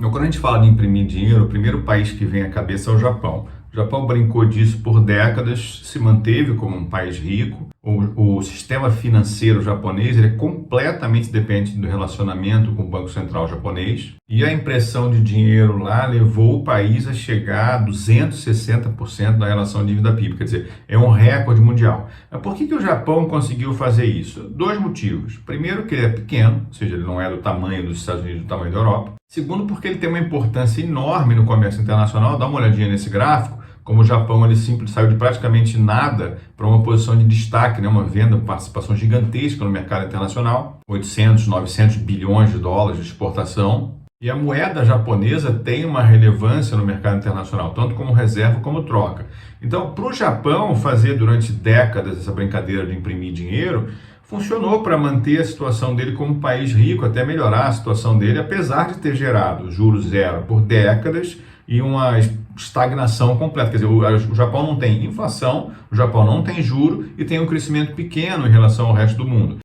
Então, quando a gente fala de imprimir dinheiro, o primeiro país que vem à cabeça é o Japão. O Japão brincou disso por décadas, se manteve como um país rico. O sistema financeiro japonês ele é completamente dependente do relacionamento com o Banco Central japonês. E a impressão de dinheiro lá levou o país a chegar a 260% da relação dívida PIB, quer dizer, é um recorde mundial. Mas por que o Japão conseguiu fazer isso? Dois motivos. Primeiro, que ele é pequeno, ou seja, ele não é do tamanho dos Estados Unidos, do tamanho da Europa. Segundo, porque ele tem uma importância enorme no comércio internacional. Dá uma olhadinha nesse gráfico. Como o Japão ele simples saiu de praticamente nada para uma posição de destaque, né? Uma venda, participação gigantesca no mercado internacional, 800, 900 bilhões de dólares de exportação. E a moeda japonesa tem uma relevância no mercado internacional, tanto como reserva como troca. Então, para o Japão fazer durante décadas essa brincadeira de imprimir dinheiro, funcionou para manter a situação dele como país rico, até melhorar a situação dele, apesar de ter gerado juros zero por décadas e uma estagnação completa. Quer dizer, o Japão não tem inflação, o Japão não tem juro e tem um crescimento pequeno em relação ao resto do mundo.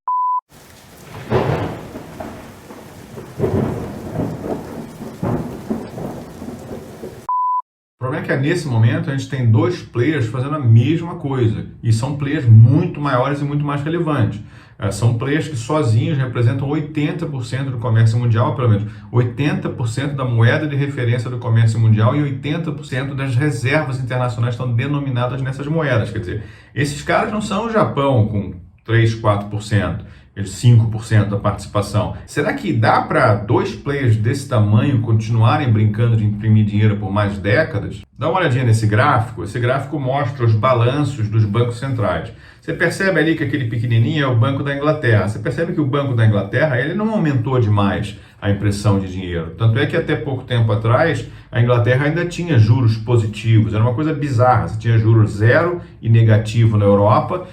O problema é que nesse momento a gente tem dois players fazendo a mesma coisa e são players muito maiores e muito mais relevantes. São players que sozinhos representam 80% do comércio mundial, pelo menos 80% da moeda de referência do comércio mundial e 80% das reservas internacionais estão denominadas nessas moedas. Quer dizer, esses caras não são o Japão com 3, 4%. 5% da participação. Será que dá para dois players desse tamanho continuarem brincando de imprimir dinheiro por mais décadas? Dá uma olhadinha nesse gráfico. Esse gráfico mostra os balanços dos bancos centrais. Você percebe ali que aquele pequenininho é o Banco da Inglaterra. Você percebe que o Banco da Inglaterra ele não aumentou demais a impressão de dinheiro. Tanto é que até pouco tempo atrás a Inglaterra ainda tinha juros positivos. Era uma coisa bizarra. Você tinha juros zero e negativo na Europa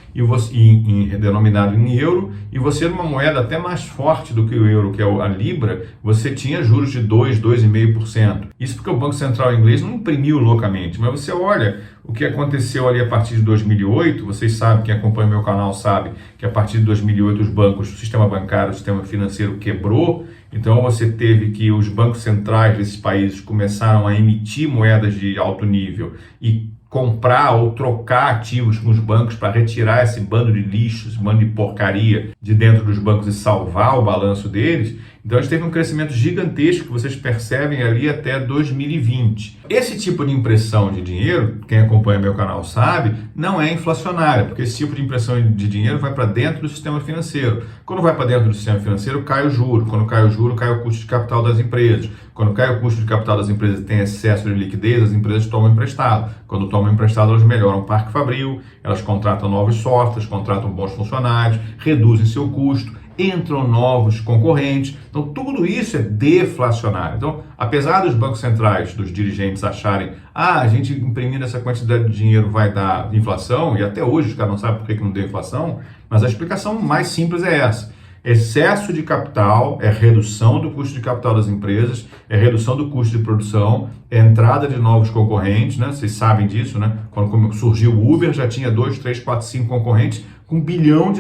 denominado em euro, e você numa moeda até mais forte do que o euro, que é a Libra, você tinha juros de 2, 2,5%. Isso porque o Banco Central inglês não imprimiu loucamente, mas você olha o que aconteceu ali a partir de 2008, vocês sabem, quem acompanha meu canal sabe que a partir de 2008 os bancos, o sistema bancário, o sistema financeiro quebrou, então você teve que os bancos centrais desses países começaram a emitir moedas de alto nível e comprar ou trocar ativos com os bancos para retirar esse bando de lixo, esse bando de porcaria de dentro dos bancos e salvar o balanço deles. Então a gente teve um crescimento gigantesco que vocês percebem ali até 2020. Esse tipo de impressão de dinheiro, quem acompanha meu canal sabe, não é inflacionária, porque esse tipo de impressão de dinheiro vai para dentro do sistema financeiro. Quando vai para dentro do sistema financeiro, cai o juro. Quando cai o juro, cai o custo de capital das empresas. Quando cai o custo de capital das empresas e tem excesso de liquidez, as empresas tomam emprestado. Quando tomam emprestado, elas melhoram o parque fabril, elas contratam novos softwares, contratam bons funcionários, reduzem seu custo, entram novos concorrentes. Então, tudo isso é deflacionário. Então, apesar dos bancos centrais, dos dirigentes acharem a gente imprimindo essa quantidade de dinheiro vai dar inflação, e até hoje os caras não sabem por que não deu inflação, mas a explicação mais simples é essa. Excesso de capital é redução do custo de capital das empresas, é redução do custo de produção, é entrada de novos concorrentes, né? Vocês sabem disso, né? Quando surgiu o Uber, já tinha 2, 3, 4, 5 concorrentes com $1 bilhão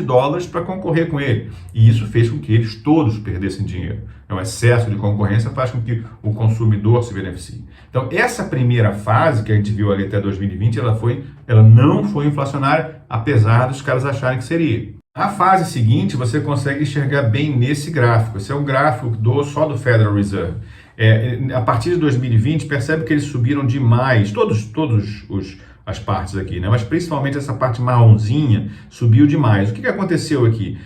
para concorrer com ele. E isso fez com que eles todos perdessem dinheiro. Então, o excesso de concorrência faz com que o consumidor se beneficie. Então, essa primeira fase que a gente viu ali até 2020, ela não foi inflacionária, apesar dos caras acharem que seria. A fase seguinte você consegue enxergar bem nesse gráfico. Esse é um gráfico só do Federal Reserve. A partir de 2020, percebe que eles subiram demais, todas as partes aqui, né? Mas principalmente essa parte marronzinha subiu demais. O que aconteceu aqui?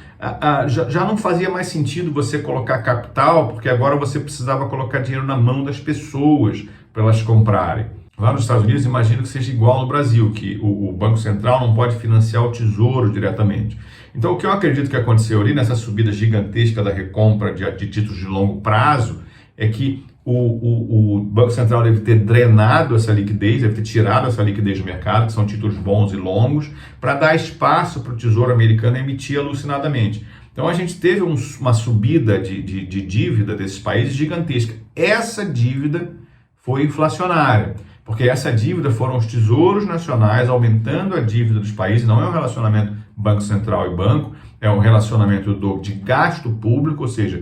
Já não fazia mais sentido você colocar capital, porque agora você precisava colocar dinheiro na mão das pessoas para elas comprarem. Lá nos Estados Unidos, imagino que seja igual no Brasil, que o Banco Central não pode financiar o Tesouro diretamente. Então, o que eu acredito que aconteceu ali nessa subida gigantesca da recompra de títulos de longo prazo é que o Banco Central deve ter drenado essa liquidez, deve ter tirado essa liquidez do mercado, que são títulos bons e longos, para dar espaço para o Tesouro americano emitir alucinadamente. Então, a gente teve uma subida de dívida desses países gigantesca. Essa dívida foi inflacionária. Porque essa dívida foram os tesouros nacionais aumentando a dívida dos países, não é um relacionamento Banco Central e banco, é um relacionamento de gasto público, ou seja,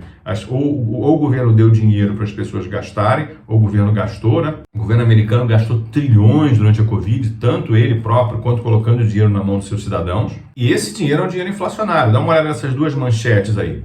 ou o governo deu dinheiro para as pessoas gastarem, ou o governo gastou, né? O governo americano gastou trilhões durante a Covid, tanto ele próprio quanto colocando dinheiro na mão dos seus cidadãos. E esse dinheiro é um dinheiro inflacionário. Dá uma olhada nessas duas manchetes aí.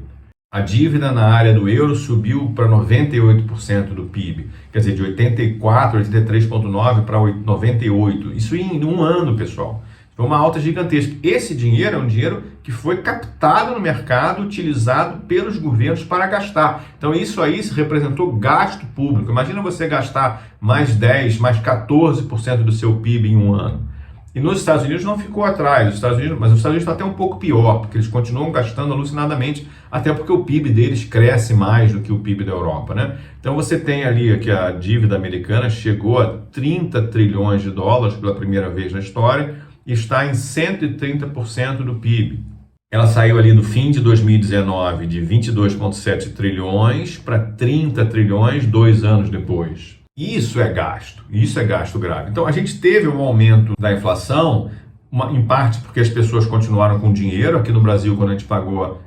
A dívida na área do euro subiu para 98% do PIB, quer dizer, de 84, 83,9 para 98. Isso em um ano, pessoal. Foi uma alta gigantesca. Esse dinheiro é um dinheiro que foi captado no mercado, utilizado pelos governos para gastar. Então isso aí representou gasto público. Imagina você gastar mais 10, mais 14% do seu PIB em um ano. E nos Estados Unidos não ficou atrás, mas os Estados Unidos está até um pouco pior, porque eles continuam gastando alucinadamente, até porque o PIB deles cresce mais do que o PIB da Europa, né? Então você tem ali que a dívida americana chegou a 30 trilhões de dólares pela primeira vez na história e está em 130% do PIB. Ela saiu ali no fim de 2019 de 22,7 trilhões para 30 trilhões 2 anos depois. Isso é gasto grave. Então a gente teve um aumento da inflação, em parte porque as pessoas continuaram com dinheiro. Aqui no Brasil, quando a gente pagou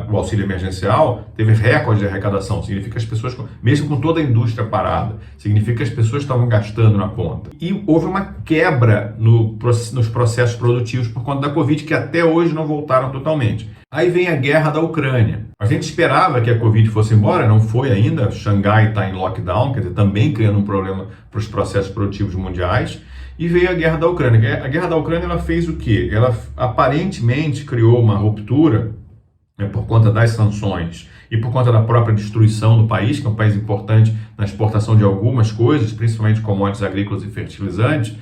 o auxílio emergencial, teve recorde de arrecadação. Significa que as pessoas, mesmo com toda a indústria parada, significa que as pessoas estavam gastando na ponta. E houve uma quebra nos processos produtivos por conta da Covid, que até hoje não voltaram totalmente. Aí vem a guerra da Ucrânia. A gente esperava que a Covid fosse embora, não foi ainda. Xangai está em lockdown, quer dizer, também criando um problema para os processos produtivos mundiais. E veio a guerra da Ucrânia. A guerra da Ucrânia ela fez o quê? Ela aparentemente criou uma ruptura por conta das sanções e por conta da própria destruição do país, que é um país importante na exportação de algumas coisas, principalmente commodities agrícolas e fertilizantes,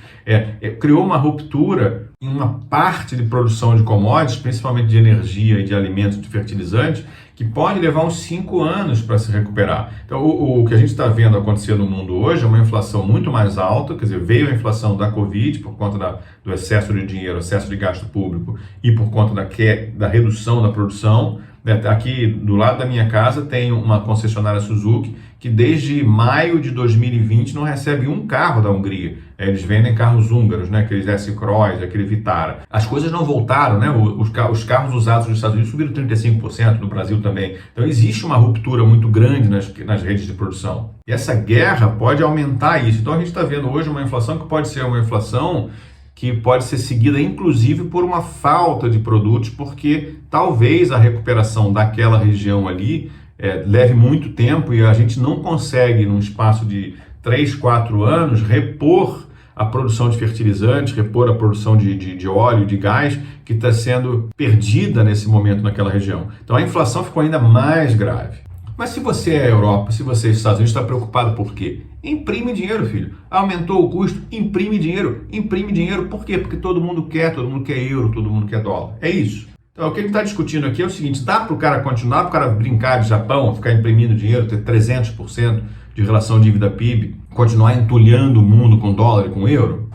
criou uma ruptura em uma parte de produção de commodities, principalmente de energia e de alimentos, de fertilizantes, que pode levar uns 5 anos para se recuperar. Então, o que a gente está vendo acontecer no mundo hoje é uma inflação muito mais alta, quer dizer, veio a inflação da Covid por conta do excesso de dinheiro, excesso de gasto público e por conta da redução da produção. Aqui do lado da minha casa tem uma concessionária Suzuki que desde maio de 2020 não recebe um carro da Hungria. Eles vendem carros húngaros, né? Aqueles S-Cross, aquele Vitara. As coisas não voltaram, né? Os carros usados nos Estados Unidos subiram 35%, no Brasil também. Então existe uma ruptura muito grande nas redes de produção. E essa guerra pode aumentar isso. Então a gente está vendo hoje uma inflação que pode ser uma inflação que pode ser seguida inclusive por uma falta de produtos, porque talvez a recuperação daquela região ali leve muito tempo e a gente não consegue, num espaço de 3, 4 anos, repor a produção de fertilizantes, repor a produção de óleo, de gás, que está sendo perdida nesse momento naquela região. Então a inflação ficou ainda mais grave. Mas se você é a Europa, se você é Estados Unidos, está preocupado por quê? Imprime dinheiro, filho. Aumentou o custo, imprime dinheiro. Imprime dinheiro, por quê? Porque todo mundo quer euro, todo mundo quer dólar. É isso. Então, o que ele está discutindo aqui é o seguinte: dá para o cara continuar, para o cara brincar de Japão, ficar imprimindo dinheiro, ter 300% de relação dívida-PIB, continuar entulhando o mundo com dólar e com euro?